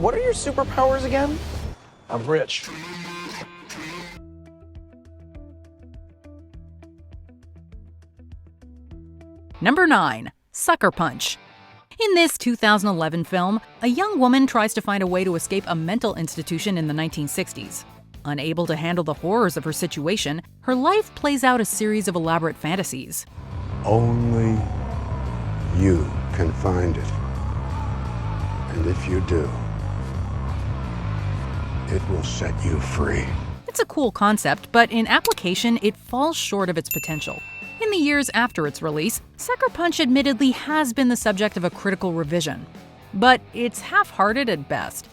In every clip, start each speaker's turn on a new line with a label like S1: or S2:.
S1: what are your superpowers again?
S2: I'm rich.
S3: Number 9. Sucker Punch. In this 2011 film, a young woman tries to find a way to escape a mental institution in the 1960s. Unable to handle the horrors of her situation, her life plays out a series of elaborate fantasies.
S4: Only you can find it. And if you do, it will set you free.
S3: It's a cool concept, but in application, it falls short of its potential. In the years after its release, Sucker Punch admittedly has been the subject of a critical revision. But it's half-hearted at best.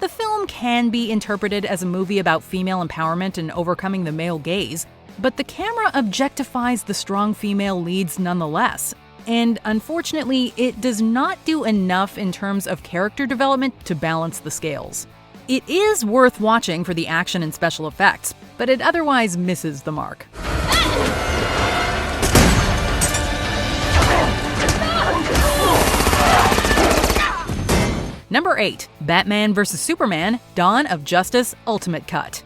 S3: The film can be interpreted as a movie about female empowerment and overcoming the male gaze, but the camera objectifies the strong female leads nonetheless. And unfortunately, it does not do enough in terms of character development to balance the scales. It is worth watching for the action and special effects, but it otherwise misses the mark. Number 8. Batman vs. Superman: Dawn of Justice Ultimate Cut.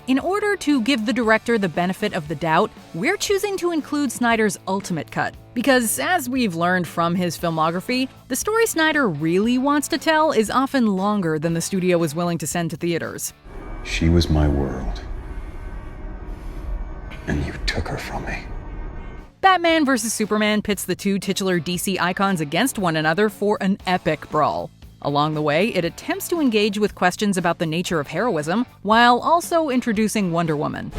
S3: In order to give the director the benefit of the doubt, we're choosing to include Snyder's Ultimate Cut. Because, as we've learned from his filmography, the story Snyder really wants to tell is often longer than the studio is willing to send to theaters.
S5: She was my world, and you took her from me.
S3: Batman vs. Superman pits the two titular DC icons against one another for an epic brawl. Along the way, it attempts to engage with questions about the nature of heroism, while also introducing Wonder Woman.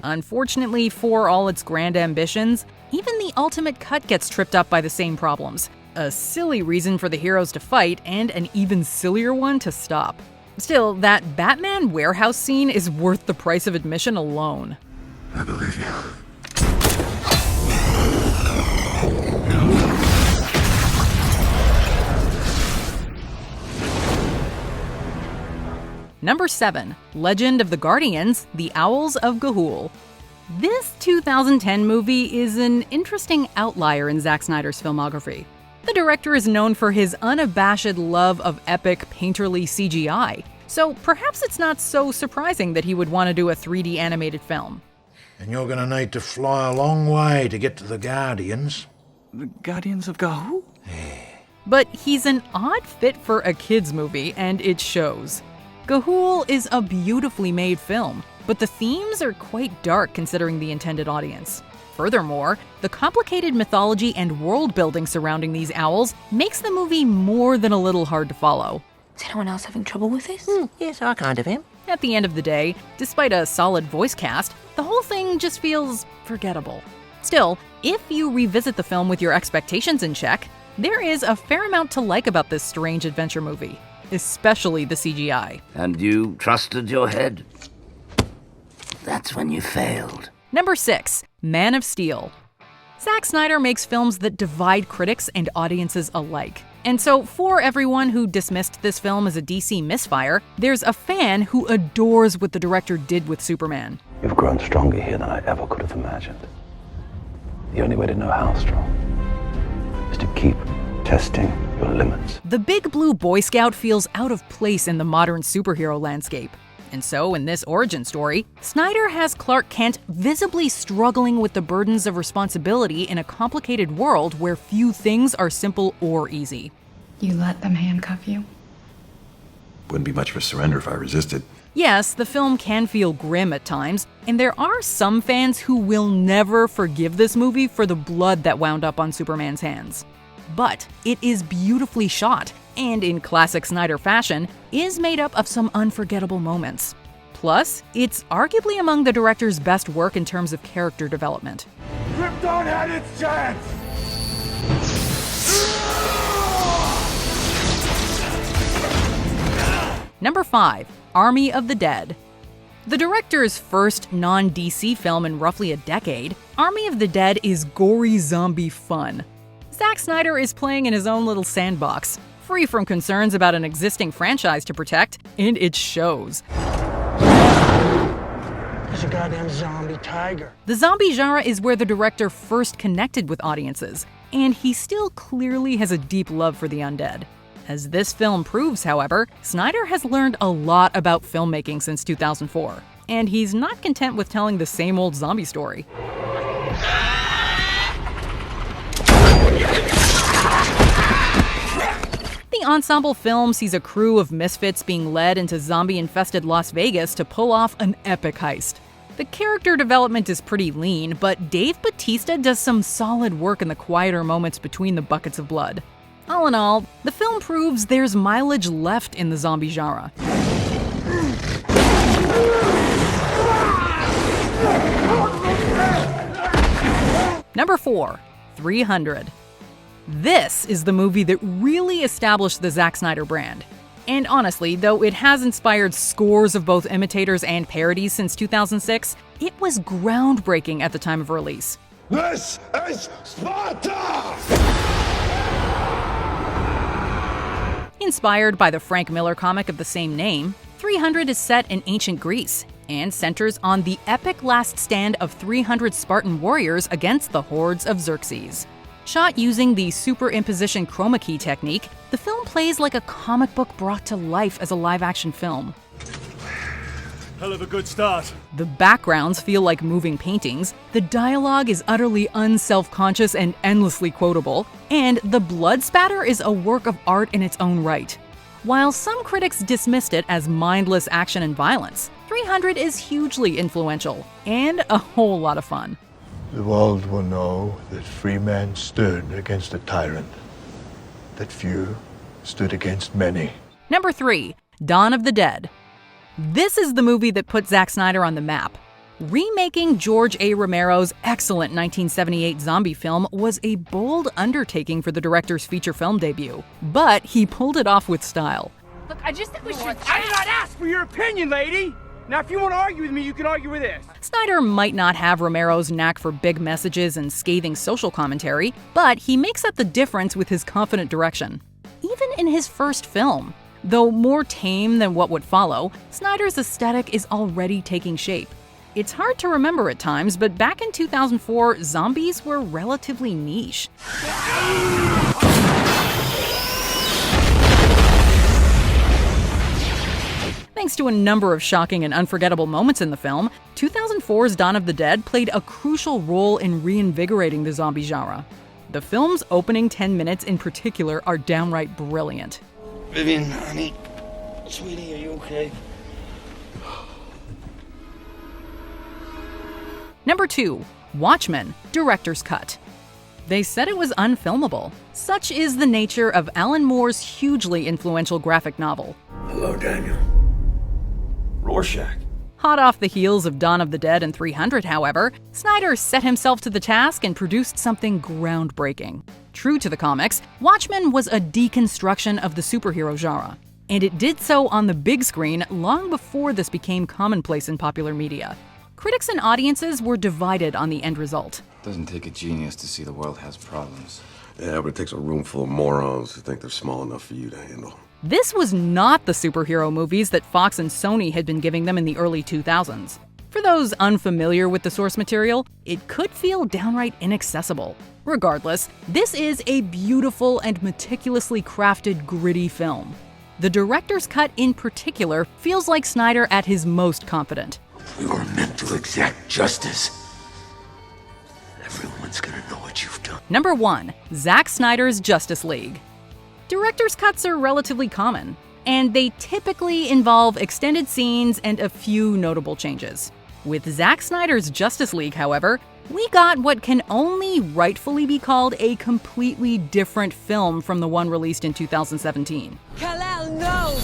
S3: Unfortunately, for all its grand ambitions, even the Ultimate Cut gets tripped up by the same problems. A silly reason for the heroes to fight, and an even sillier one to stop. Still, that Batman warehouse scene is worth the price of admission alone.
S4: I believe you.
S3: Number 7. Legend of the Guardians: The Owls of Ga'Hoole. This 2010 movie is an interesting outlier in Zack Snyder's filmography. The director is known for his unabashed love of epic, painterly CGI, so perhaps it's not so surprising that he would want to do a 3D animated film.
S6: And you're going to need to fly a long way to get to the Guardians.
S2: The Guardians of Ga'Hoole?
S3: But he's an odd fit for a kids' movie, and it shows. Ga'Hoole is a beautifully made film, but the themes are quite dark considering the intended audience. Furthermore, the complicated mythology and world-building surrounding these owls makes the movie more than a little hard to follow.
S7: Is anyone else having trouble with this?
S8: Yes, I kind of am.
S3: At the end of the day, despite a solid voice cast, the whole thing just feels forgettable. Still, if you revisit the film with your expectations in check, there is a fair amount to like about this strange adventure movie, especially the CGI.
S9: And you trusted your head? That's when you failed.
S3: Number 6. Man of Steel. Zack Snyder makes films that divide critics and audiences alike. And so, for everyone who dismissed this film as a DC misfire, there's a fan who adores what the director did with Superman.
S5: You've grown stronger here than I ever could have imagined. The only way to know how strong is to keep testing your limits.
S3: The big blue Boy Scout feels out of place in the modern superhero landscape. And so, in this origin story, Snyder has Clark Kent visibly struggling with the burdens of responsibility in a complicated world where few things are simple or easy.
S7: You let them handcuff you?
S5: Wouldn't be much of a surrender if I resisted.
S3: Yes, the film can feel grim at times, and there are some fans who will never forgive this movie for the blood that wound up on Superman's hands. But it is beautifully shot, and in classic Snyder fashion, is made up of some unforgettable moments. Plus, it's arguably among the director's best work in terms of character development.
S6: Krypton had its chance!
S3: Number 5. Army of the Dead. The director's first non-DC film in roughly a decade, Army of the Dead is gory zombie fun. Zack Snyder is playing in his own little sandbox, free from concerns about an existing franchise to protect, and it shows.
S1: There's a goddamn zombie tiger.
S3: The zombie genre is where the director first connected with audiences, and he still clearly has a deep love for the undead. As this film proves, however, Snyder has learned a lot about filmmaking since 2004, and he's not content with telling the same old zombie story. The ensemble film sees a crew of misfits being led into zombie-infested Las Vegas to pull off an epic heist. The character development is pretty lean, but Dave Bautista does some solid work in the quieter moments between the buckets of blood. All in all, the film proves there's mileage left in the zombie genre. Number 4, 300. This is the movie that really established the Zack Snyder brand. And honestly, though it has inspired scores of both imitators and parodies since 2006, it was groundbreaking at the time of release.
S4: This is Sparta!
S3: Inspired by the Frank Miller comic of the same name, 300 is set in ancient Greece and centers on the epic last stand of 300 Spartan warriors against the hordes of Xerxes. Shot using the superimposition chroma key technique, the film plays like a comic book brought to life as a live-action film.
S2: Hell of a good start.
S3: The backgrounds feel like moving paintings, the dialogue is utterly unself-conscious and endlessly quotable, and the blood spatter is a work of art in its own right. While some critics dismissed it as mindless action and violence, 300 is hugely influential and a whole lot of fun.
S8: The world will know that free men stood against a tyrant, that few stood against many.
S3: Number 3, Dawn of the Dead. This is the movie that put Zack Snyder on the map. Remaking George A. Romero's excellent 1978 zombie film was a bold undertaking for the director's feature film debut, but he pulled it off with style.
S10: Look, I just think we should... I did not ask for your opinion, lady! Now, if you want to argue with me, you can argue with this.
S3: Snyder might not have Romero's knack for big messages and scathing social commentary, but he makes up the difference with his confident direction. Even in his first film, though more tame than what would follow, Snyder's aesthetic is already taking shape. It's hard to remember at times, but back in 2004, zombies were relatively niche. Thanks to a number of shocking and unforgettable moments in the film, 2004's Dawn of the Dead played a crucial role in reinvigorating the zombie genre. The film's opening 10 minutes in particular are downright brilliant.
S1: Vivian, honey, sweetie, are you okay?
S3: Number 2, Watchmen, Director's Cut. They said it was unfilmable. Such is the nature of Alan Moore's hugely influential graphic novel.
S4: Hello, Daniel.
S2: Rorschach.
S3: Hot off the heels of Dawn of the Dead and 300, however, Snyder set himself to the task and produced something groundbreaking. True to the comics, Watchmen was a deconstruction of the superhero genre, and it did so on the big screen long before this became commonplace in popular media. Critics and audiences were divided on the end result.
S11: Doesn't take a genius to see the world has problems.
S12: Yeah, but it takes a room full of morons who think they're small enough for you to handle.
S3: This was not the superhero movies that Fox and Sony had been giving them in the early 2000s. For those unfamiliar with the source material, it could feel downright inaccessible. Regardless, this is a beautiful and meticulously crafted, gritty film. The director's cut in particular feels like Snyder at his most confident.
S4: We were meant to exact justice. Everyone's gonna know what you've done.
S3: Number 1, Zack Snyder's Justice League. Director's cuts are relatively common, and they typically involve extended scenes and a few notable changes. With Zack Snyder's Justice League, however, we got what can only rightfully be called a completely different film from the one released in 2017.
S10: Kal-El, no!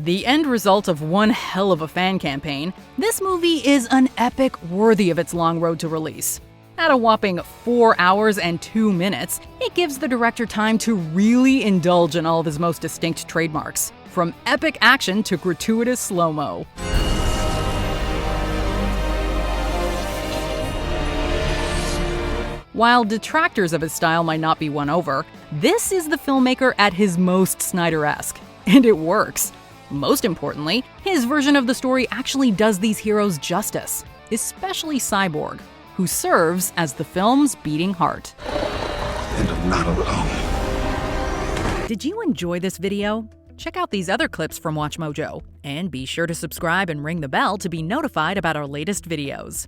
S3: The end result of one hell of a fan campaign, this movie is an epic worthy of its long road to release. At a whopping 4 hours and 2 minutes, it gives the director time to really indulge in all of his most distinct trademarks, from epic action to gratuitous slow-mo. While detractors of his style might not be won over, this is the filmmaker at his most Snyder-esque. And it works. Most importantly, his version of the story actually does these heroes justice, especially Cyborg, who serves as the film's beating heart.
S4: And I'm not alone.
S3: Did you enjoy this video? Check out these other clips from WatchMojo, and be sure to subscribe and ring the bell to be notified about our latest videos.